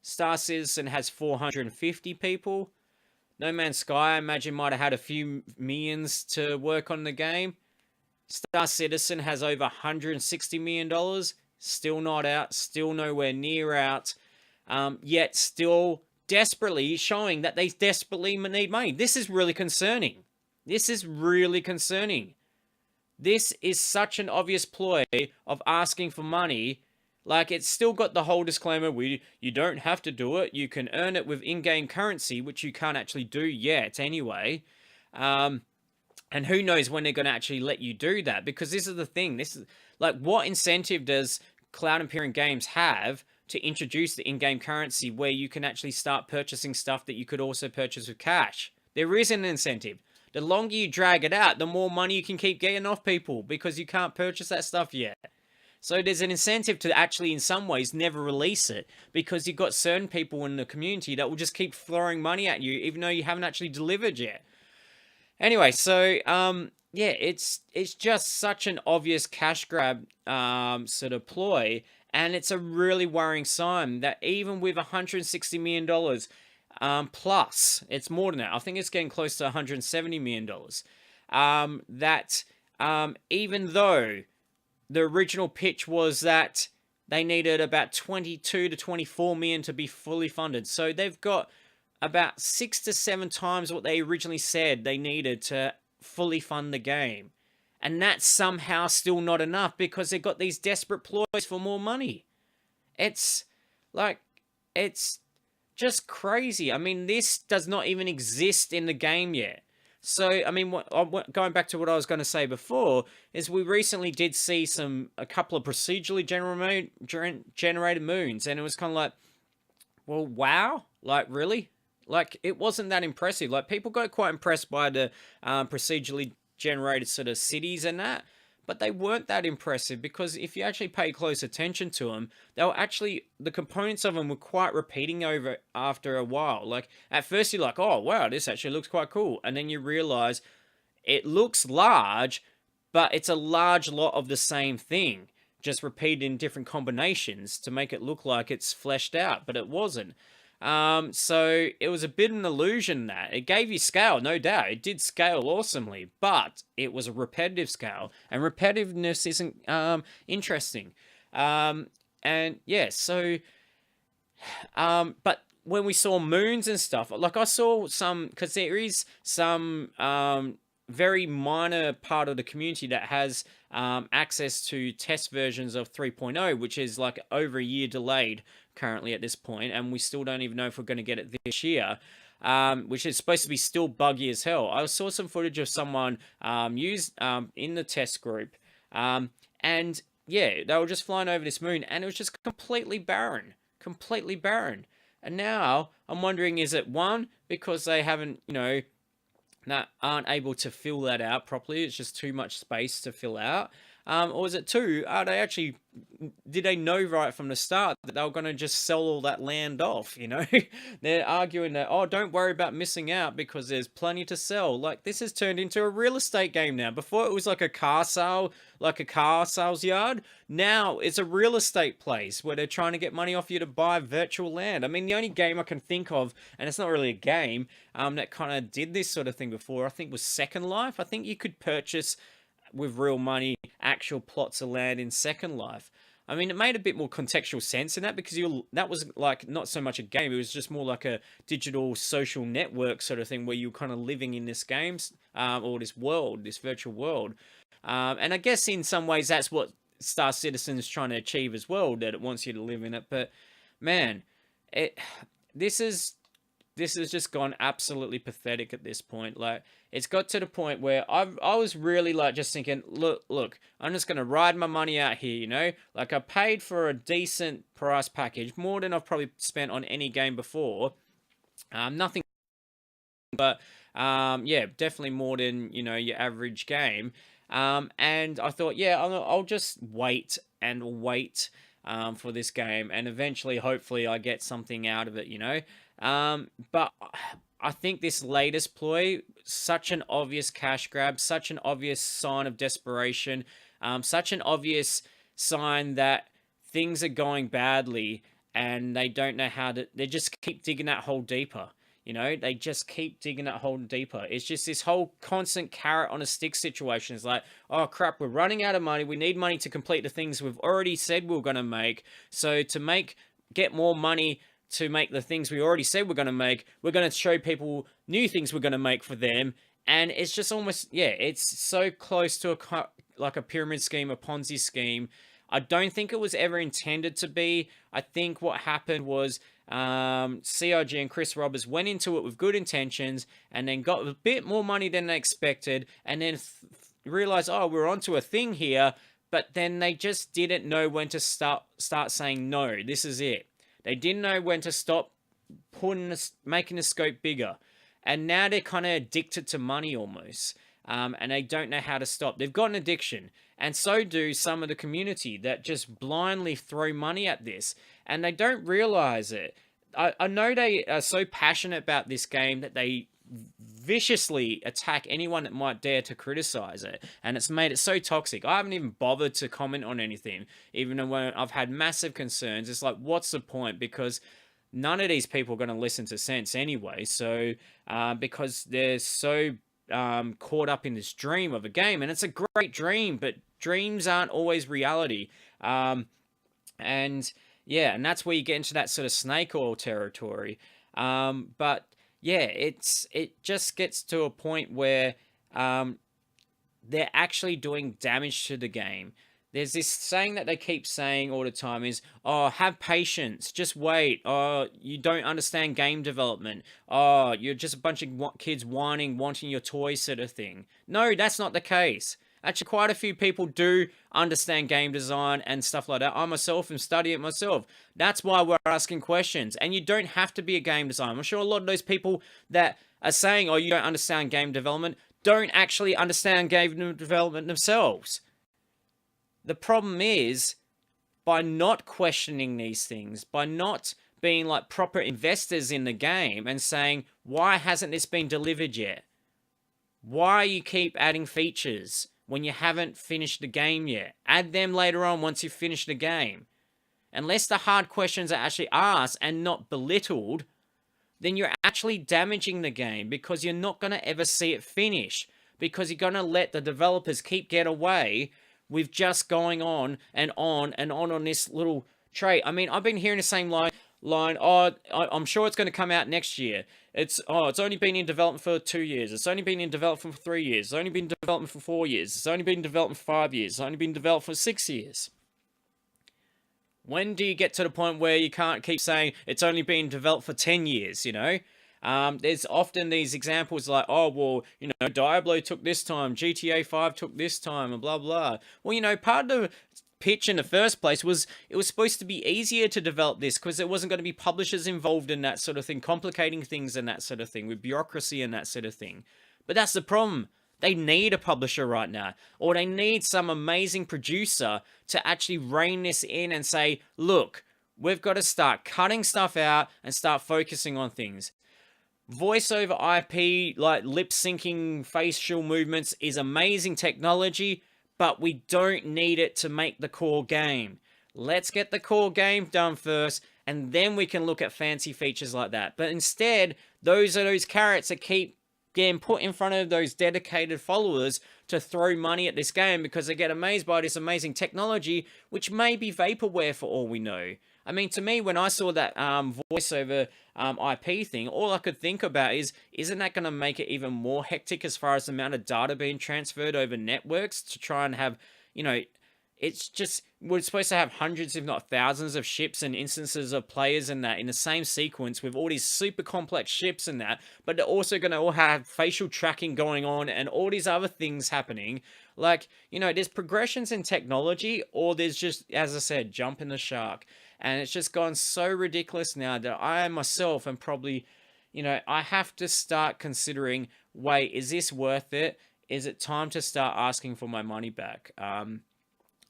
Star Citizen has 450 people. No Man's Sky, I imagine, might have had a few millions to work on the game. Star Citizen has over $160 million. Still not out. Still nowhere near out. Yet still desperately showing that they desperately need money. This is really concerning. This is really concerning. This is such an obvious ploy of asking for money. Like, it's still got the whole disclaimer, you don't have to do it. You can earn it with in-game currency, which you can't actually do yet anyway. And who knows when they're going to actually let you do that? Because this is the thing. This is like, what incentive does Cloud Imperium Games have to introduce the in-game currency where you can actually start purchasing stuff that you could also purchase with cash? There is an incentive. The longer you drag it out, the more money you can keep getting off people because you can't purchase that stuff yet. So there's an incentive to actually, in some ways, never release it because you've got certain people in the community that will just keep throwing money at you even though you haven't actually delivered yet. Anyway, so, yeah, it's just such an obvious cash grab sort of ploy. And it's a really worrying sign that even with $160 million plus, it's more than that. I think it's getting close to $170 million. Even though the original pitch was that they needed about 22 to 24 million to be fully funded. So they've got about 6 to 7 times what they originally said they needed to fully fund the game. And that's somehow still not enough because they've got these desperate ploys for more money. It's just crazy. I mean, this does not even exist in the game yet. So, I mean, going back to what I was going to say before, is we recently did see a couple of procedurally generated moons, and it was kind of like, well, wow, like, really? Like, it wasn't that impressive. Like, people got quite impressed by the procedurally generated sort of cities and that, but they weren't that impressive because if you actually pay close attention to them, they were actually, the components of them were quite repeating over after a while. Like, at first you're like, oh, wow, this actually looks quite cool. And then you realize it looks large, but it's a large lot of the same thing, just repeated in different combinations to make it look like it's fleshed out, but it wasn't. So it was a bit of an illusion that it gave you scale, no doubt. It did scale awesomely, but it was a repetitive scale, and repetitiveness isn't interesting. And yeah, so but when we saw moons and stuff, like I saw some, because there is some very minor part of the community that has access to test versions of 3.0, which is like over a year delayed currently at this point, and we still don't even know if we're going to get it this year, which is supposed to be still buggy as hell. I saw some footage of someone used in the test group, and yeah, they were just flying over this moon, and it was just completely barren. And now I'm wondering, is it one, because they haven't, that aren't able to fill that out properly, it's just too much space to fill out, or is it two, did they know right from the start that they were going to just sell all that land off? They're arguing that, oh, don't worry about missing out because there's plenty to sell. Like, this has turned into a real estate game now. Before it was like a car sale, like a car sales yard. Now it's a real estate place where they're trying to get money off you to buy virtual land. I mean, the only game I can think of, and it's not really a game, that kind of did this sort of thing before, I think was Second Life. I think you could purchase with real money actual plots of land in Second Life. I mean, it made a bit more contextual sense in that because that was like not so much a game, it was just more like a digital social network sort of thing where you're kind of living in this game, or this world, this virtual world. And I guess in some ways that's what Star Citizen is trying to achieve as well, that it wants you to live in it. But man, this has just gone absolutely pathetic at this point. Like, it's got to the point where I was really like just thinking, look, I'm just gonna ride my money out here, Like, I paid for a decent price package, more than I've probably spent on any game before. Nothing, but yeah, definitely more than your average game. And I thought, yeah, I'll just wait and wait for this game, and eventually, hopefully, I get something out of it, But I think this latest ploy, such an obvious cash grab, such an obvious sign of desperation, such an obvious sign that things are going badly and they don't know how to, they just keep digging that hole deeper. They just keep digging that hole deeper. It's just this whole constant carrot on a stick situation. It's like, oh crap, we're running out of money. We need money to complete the things we've already said we're going to make. So to get more money to make the things we already said we're going to make, we're going to show people new things we're going to make for them. And it's just almost, yeah, it's so close to a pyramid scheme, a Ponzi scheme. I don't think it was ever intended to be. I think what happened was CRG and Chris Roberts went into it with good intentions and then got a bit more money than they expected, and then realized, oh, we're onto a thing here. But then they just didn't know when to start saying, no, this is it. They didn't know when to stop making the scope bigger. And now they're kind of addicted to money almost. And they don't know how to stop. They've got an addiction. And so do some of the community that just blindly throw money at this. And they don't realize it. I know they are so passionate about this game that they viciously attack anyone that might dare to criticize it, and it's made it so toxic. I haven't even bothered to comment on anything, even when I've had massive concerns. It's like, what's the point? Because none of these people are going to listen to sense anyway. So because they're so caught up in this dream of a game, and it's a great dream, but dreams aren't always reality. And yeah, and that's where you get into that sort of snake oil territory. But yeah, it just gets to a point where they're actually doing damage to the game. There's this saying that they keep saying all the time is, oh, have patience, just wait. Oh, you don't understand game development. Oh, you're just a bunch of kids whining, wanting your toy sort of thing. No, that's not the case. Actually, quite a few people do understand game design and stuff like that. I myself am studying it myself. That's why we're asking questions. And you don't have to be a game designer. I'm sure a lot of those people that are saying, oh, you don't understand game development, don't actually understand game development themselves. The problem is, by not questioning these things, by not being like proper investors in the game and saying, why hasn't this been delivered yet? Why you keep adding features when you haven't finished the game yet? Add them later on once you've finished the game. Unless the hard questions are actually asked and not belittled, then you're actually damaging the game, because you're not going to ever see it finish, because you're going to let the developers get away with just going on and on and on this little trait. I mean, I've been hearing the same line, oh, I'm sure it's going to come out next year. It's only been in development for 2 years. It's only been in development for 3 years. It's only been in development for 4 years. It's only been in development for 5 years. It's only been developed for 6 years. When do you get to the point where you can't keep saying it's only been developed for 10 years, you know? There's often these examples like, oh, well, you know, Diablo took this time, GTA 5 took this time, and blah, blah. Well, you know, part of the pitch in the first place was it was supposed to be easier to develop this because there wasn't going to be publishers involved in that sort of thing, complicating things and that sort of thing, with bureaucracy and that sort of thing. But that's the problem. They need a publisher right now, or they need some amazing producer to actually rein this in and say, look, we've got to start cutting stuff out and start focusing on things. Voice over IP, like lip syncing facial movements, is amazing technology, but we don't need it to make the core game. Let's get the core game done first, and then we can look at fancy features like that. But instead, those are those carrots that keep getting put in front of those dedicated followers to throw money at this game because they get amazed by this amazing technology, which may be vaporware for all we know. I mean, to me, when I saw that voiceover IP thing, all I could think about is, isn't that going to make it even more hectic as far as the amount of data being transferred over networks to try and have, you know, it's just, we're supposed to have hundreds, if not thousands, of ships and instances of players in that in the same sequence with all these super complex ships and that, but they're also going to all have facial tracking going on and all these other things happening. Like, you know, there's progressions in technology, or there's just, as I said, jumping the shark. And it's just gone so ridiculous now that I myself am probably, you know, I have to start considering, wait, is this worth it? Is it time to start asking for my money back?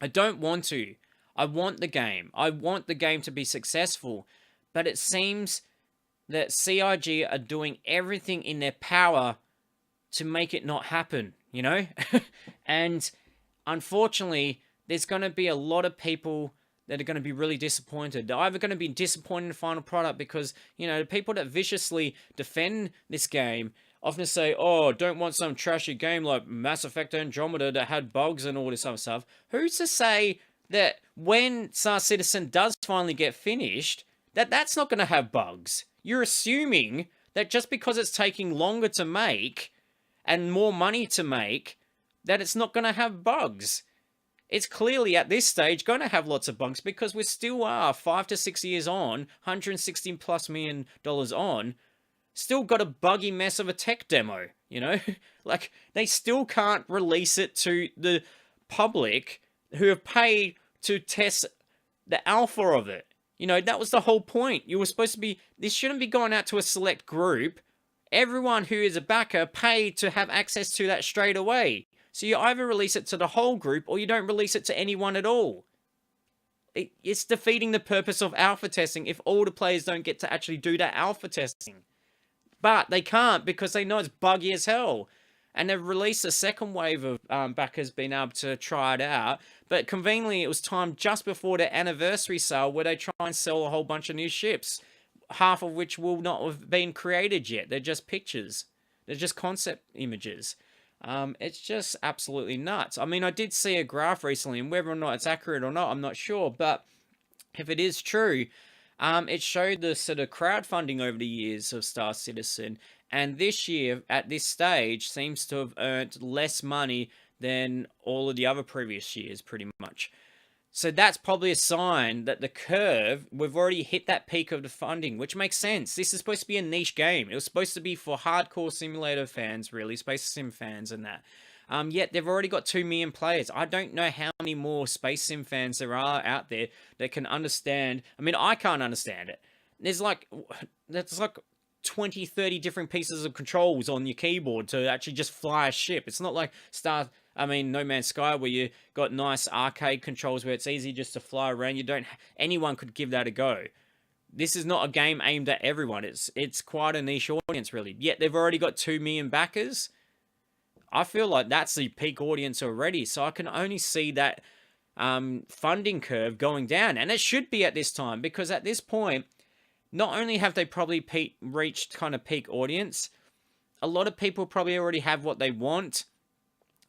I don't want to. I want the game. I want the game to be successful. But it seems that CIG are doing everything in their power to make it not happen, you know? And unfortunately, there's going to be a lot of people that are going to be really disappointed. They're either going to be disappointed in the final product because, you know, the people that viciously defend this game often say, oh, don't want some trashy game like Mass Effect Andromeda that had bugs and all this other stuff. Who's to say that when Star Citizen does finally get finished, that's not going to have bugs? You're assuming that just because it's taking longer to make and more money to make, that it's not going to have bugs. It's clearly at this stage going to have lots of bugs because we still are 5 to 6 years on, $116+ million on, still got a buggy mess of a tech demo, you know? Like, they still can't release it to the public who have paid to test the alpha of it. You know, that was the whole point. You were supposed to be, this shouldn't be going out to a select group. Everyone who is a backer paid to have access to that straight away. So you either release it to the whole group or you don't release it to anyone at all. It's defeating the purpose of alpha testing if all the players don't get to actually do that alpha testing. But they can't because they know it's buggy as hell. And they've released a second wave of backers being able to try it out. But conveniently, it was timed just before their anniversary sale where they try and sell a whole bunch of new ships, half of which will not have been created yet. They're just pictures. They're just concept images. It's just absolutely nuts. I mean, I did see a graph recently, and whether or not it's accurate or not, I'm not sure. But if it is true, it showed the sort of crowdfunding over the years of Star Citizen, and this year, at this stage, seems to have earned less money than all of the other previous years, pretty much. So that's probably a sign that the curve, we've already hit that peak of the funding, which makes sense. This is supposed to be a niche game. It was supposed to be for hardcore simulator fans, really, Space Sim fans and that. Yet they've already got 2 million players. I don't know how many more Space Sim fans there are out there that can understand. I mean, I can't understand it. There's like 20, 30 different pieces of controls on your keyboard to actually just fly a ship. It's not like No Man's Sky, where you got nice arcade controls where it's easy just to fly around. Anyone could give that a go. This is not a game aimed at everyone. It's quite a niche audience, really. Yet they've already got 2 million backers. I feel like that's the peak audience already. So I can only see that funding curve going down. And it should be at this time, because at this point, not only have they probably reached kind of peak audience, a lot of people probably already have what they want,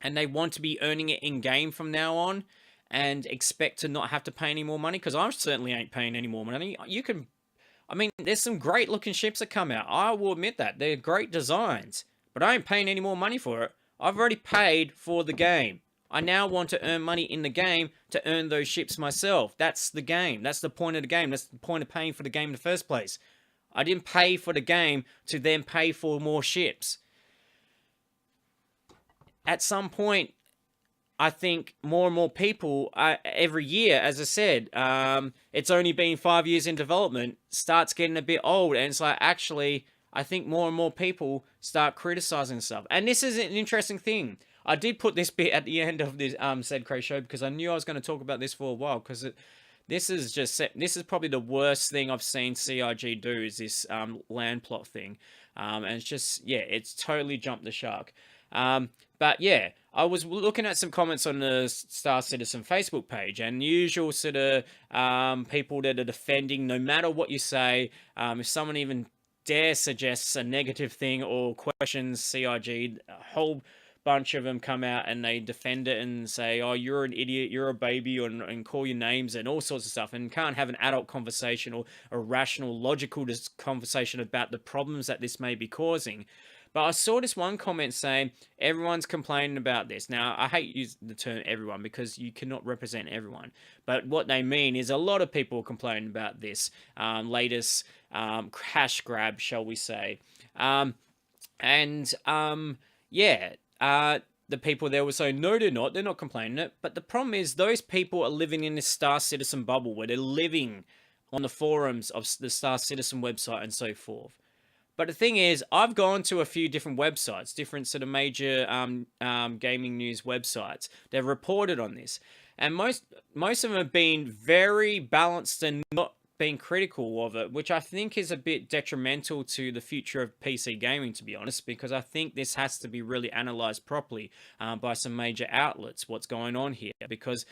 and they want to be earning it in-game from now on, and expect to not have to pay any more money, because I certainly ain't paying any more money. There's some great-looking ships that come out. I will admit that. They're great designs, but I ain't paying any more money for it. I've already paid for the game. I now want to earn money in the game to earn those ships myself. That's the game. That's the point of the game. That's the point of paying for the game in the first place. I didn't pay for the game to then pay for more ships. At some point, I think more and more people, every year, as I said, it's only been 5 years in development, starts getting a bit old. And it's like, actually, I think more and more people start criticizing stuff. And this is an interesting thing. I did put this bit at the end of this ZedKraze show because I knew I was going to talk about this for a while, because this is probably the worst thing I've seen CIG do, is this land plot thing. And it's just, yeah, it's totally jumped the shark. But yeah, I was looking at some comments on the Star Citizen Facebook page, and the usual sort of people that are defending, no matter what you say, if someone even dare suggests a negative thing or questions CIG, a whole bunch of them come out and they defend it and say, oh, you're an idiot, you're a baby, and call your names and all sorts of stuff, and can't have an adult conversation or a rational, logical conversation about the problems that this may be causing. But I saw this one comment saying, everyone's complaining about this. Now, I hate using the term everyone because you cannot represent everyone. But what they mean is a lot of people are complaining about this latest cash grab, shall we say. The people there were saying, no, they're not complaining it. But the problem is, those people are living in this Star Citizen bubble where they're living on the forums of the Star Citizen website and so forth. But the thing is, I've gone to a few different websites, different sort of major gaming news websites. They've reported on this. And most of them have been very balanced and not being critical of it, which I think is a bit detrimental to the future of PC gaming, to be honest, because I think this has to be really analysed properly by some major outlets, what's going on here, because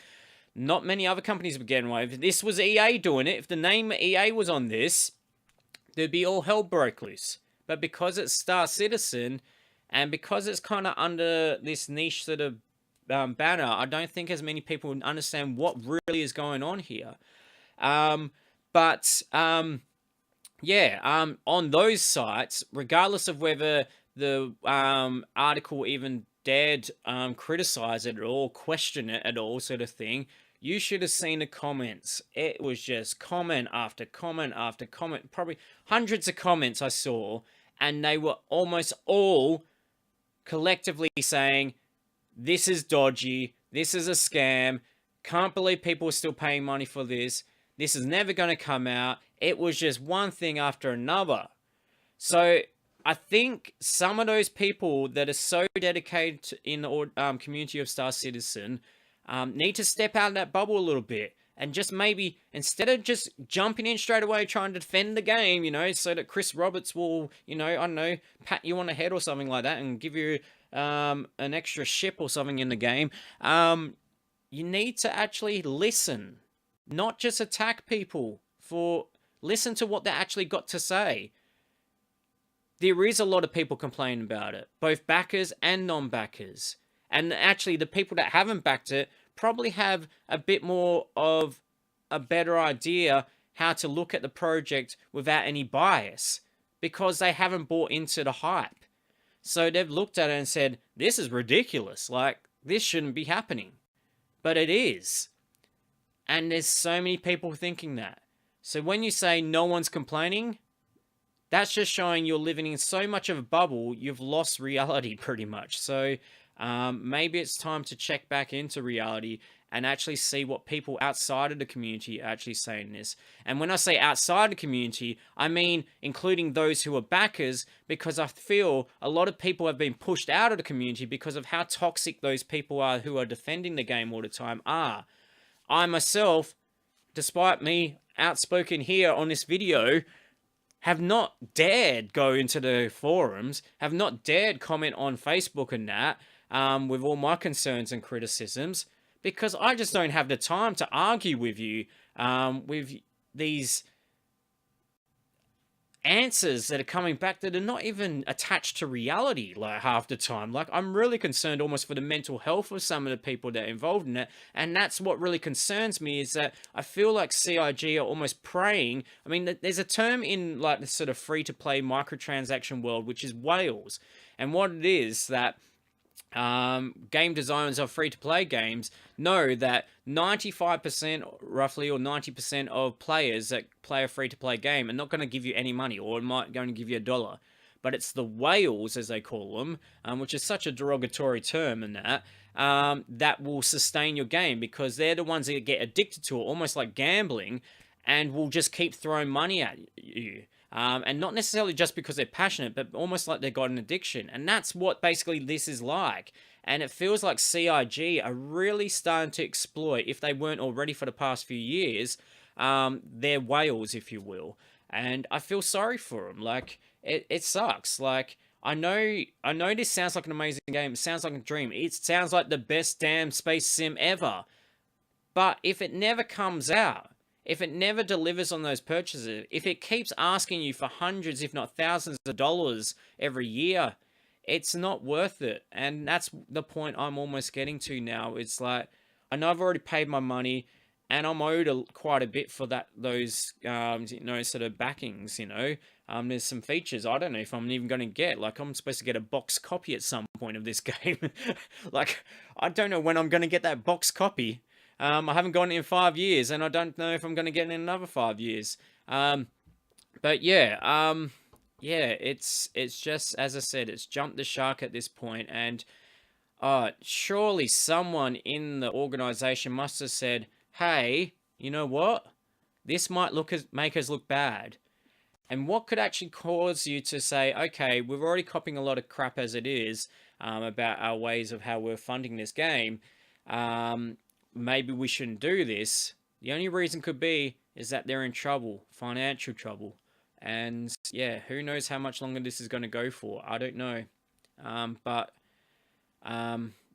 not many other companies would get away with it. This was EA doing it. If the name EA was on this, there'd be all hell broke loose. But because it's Star Citizen, and because it's kind of under this niche sort of banner, I don't think as many people understand what really is going on here. On those sites, regardless of whether the article even dared criticize it at all, question it at all, sort of thing, you should have seen the comments. It was just comment after comment after comment. Probably hundreds of comments I saw, and they were almost all collectively saying, this is dodgy, this is a scam, can't believe people are still paying money for this, this is never going to come out. It was just one thing after another. So I think some of those people that are so dedicated in the community of Star Citizen need to step out of that bubble a little bit and just maybe, instead of just jumping in straight away trying to defend the game, so that Chris Roberts will, I don't know, pat you on the head or something like that and give you an extra ship or something in the game, you need to actually listen, not just attack people listen to what they actually got to say. There is a lot of people complaining about it, both backers and non-backers. And actually, the people that haven't backed it probably have a bit more of a better idea how to look at the project without any bias, because they haven't bought into the hype. So they've looked at it and said, this is ridiculous. Like, this shouldn't be happening. But it is. And there's so many people thinking that. So when you say no one's complaining, that's just showing you're living in so much of a bubble, you've lost reality pretty much. So maybe it's time to check back into reality and actually see what people outside of the community are actually saying this. And when I say outside the community, I mean including those who are backers, because I feel a lot of people have been pushed out of the community because of how toxic those people are who are defending the game all the time are. I myself, despite me outspoken here on this video, have not dared go into the forums, have not dared comment on Facebook and that, with all my concerns and criticisms, because I just don't have the time to argue with you with these answers that are coming back that are not even attached to reality, like, half the time. Like, I'm really concerned almost for the mental health of some of the people that are involved in it, and that's what really concerns me, is that I feel like CIG are almost preying. I mean, there's a term in, like, the sort of free-to-play microtransaction world, which is whales, and what it is that game designers of free-to-play games know that 95% roughly, or 90% of players that play a free-to-play game are not going to give you any money, or might going to give you $1. But it's the whales, as they call them, which is such a derogatory term, and that will sustain your game, because they're the ones that get addicted to it, almost like gambling, and will just keep throwing money at you. And not necessarily just because they're passionate, but almost like they've got an addiction. And that's what basically this is like. And it feels like CIG are really starting to exploit, if they weren't already for the past few years, their whales, if you will. And I feel sorry for them. Like, it sucks. Like, I know this sounds like an amazing game. It sounds like a dream. It sounds like the best damn space sim ever. But if it never comes out, if it never delivers on those purchases, if it keeps asking you for hundreds, if not thousands of dollars every year, it's not worth it. And that's the point I'm almost getting to now. It's like, I know I've already paid my money, and I'm owed quite a bit for those sort of backings, There's some features I don't know if I'm even going to get. Like, I'm supposed to get a box copy at some point of this game. Like, I don't know when I'm going to get that box copy. I haven't gotten it in 5 years, and I don't know if I'm going to get it in another 5 years. But yeah, it's just, as I said, it's jumped the shark at this point, and surely someone in the organization must have said, hey, you know what? This might make us look bad. And what could actually cause you to say, okay, we're already copying a lot of crap as it is, about our ways of how we're funding this game. Maybe we shouldn't do this. The only reason could be is that they're in trouble, financial trouble. And yeah, who knows how much longer this is going to go for. I don't know.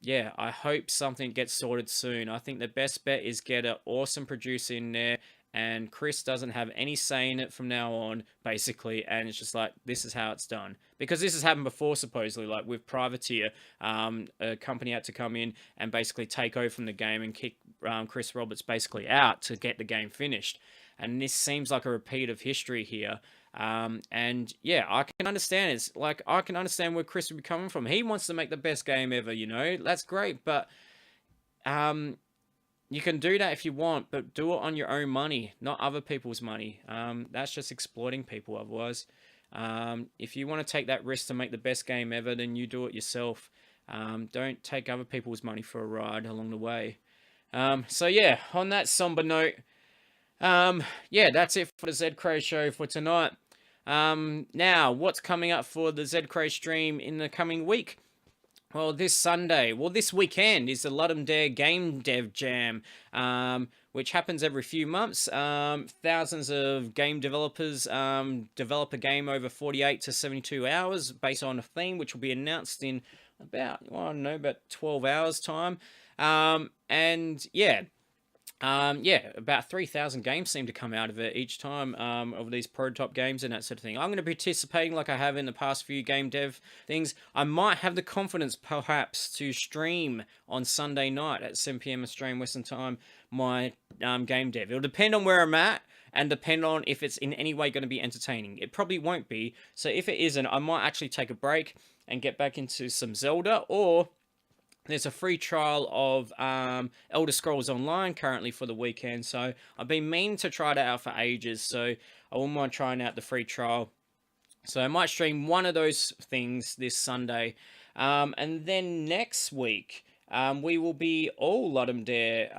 Yeah, I hope something gets sorted soon. I think the best bet is get an awesome producer in there, and Chris doesn't have any say in it from now on, basically, and it's just like, this is how it's done. Because this has happened before, supposedly, like with Privateer, a company had to come in and basically take over from the game and kick Chris Roberts basically out to get the game finished. And this seems like a repeat of history here. And yeah, I can understand. It's like, I can understand where Chris would be coming from. He wants to make the best game ever, that's great, but you can do that if you want, but do it on your own money, not other people's money. That's just exploiting people otherwise. If you want to take that risk to make the best game ever, then you do it yourself. Don't take other people's money for a ride along the way. So yeah, on that somber note, yeah, that's it for the ZedKraze show for tonight. Now, what's coming up for the ZedKraze stream in the coming week? Well, this weekend is the Ludum Dare Game Dev Jam, which happens every few months. Thousands of game developers develop a game over 48 to 72 hours based on a theme, which will be announced in about, well, I don't know, about 12 hours time. And yeah, about 3,000 games seem to come out of it each time, of these prototype games and that sort of thing. I'm going to be participating like I have in the past few game dev things. I might have the confidence perhaps to stream on Sunday night at 7 p.m. Australian Western Time my game dev. It'll depend on where I'm at and depend on if it's in any way going to be entertaining. It probably won't be. So if it isn't, I might actually take a break and get back into some Zelda, or there's a free trial of Elder Scrolls Online currently for the weekend, so I've been meaning to try that out for ages, so I wouldn't mind trying out the free trial. So I might stream one of those things this Sunday. And then next week, we will be all Ludum Dare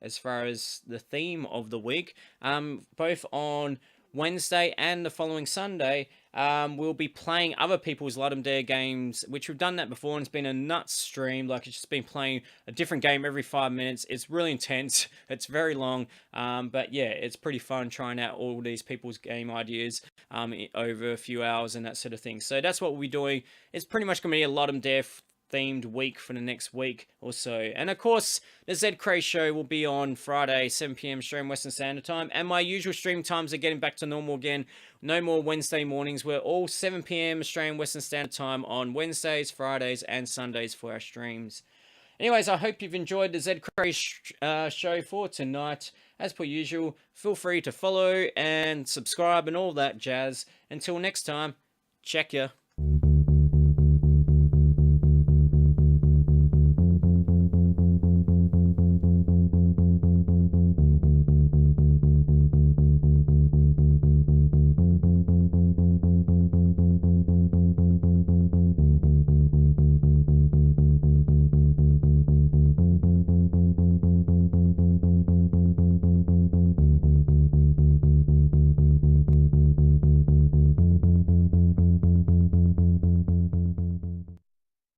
as far as the theme of the week. Both on Wednesday and the following Sunday, we'll be playing other people's Ludum Dare games, which we've done that before, and it's been a nuts stream. Like, it's just been playing a different game every 5 minutes. It's really intense. It's very long, but yeah, it's pretty fun trying out all these people's game ideas over a few hours and that sort of thing. So that's what we'll be doing. It's pretty much going to be a Ludum Dare themed week for the next week or so. And of course, the ZedKraze show will be on Friday, 7 p.m. Australian Western Standard Time, and my usual stream times are getting back to normal again. No more Wednesday mornings. We're all 7 p.m. Australian Western Standard Time on Wednesdays, Fridays, and Sundays for our streams. Anyways, I hope you've enjoyed the ZedKraze show for tonight. As per usual, feel free to follow and subscribe and all that jazz. Until next time, check ya.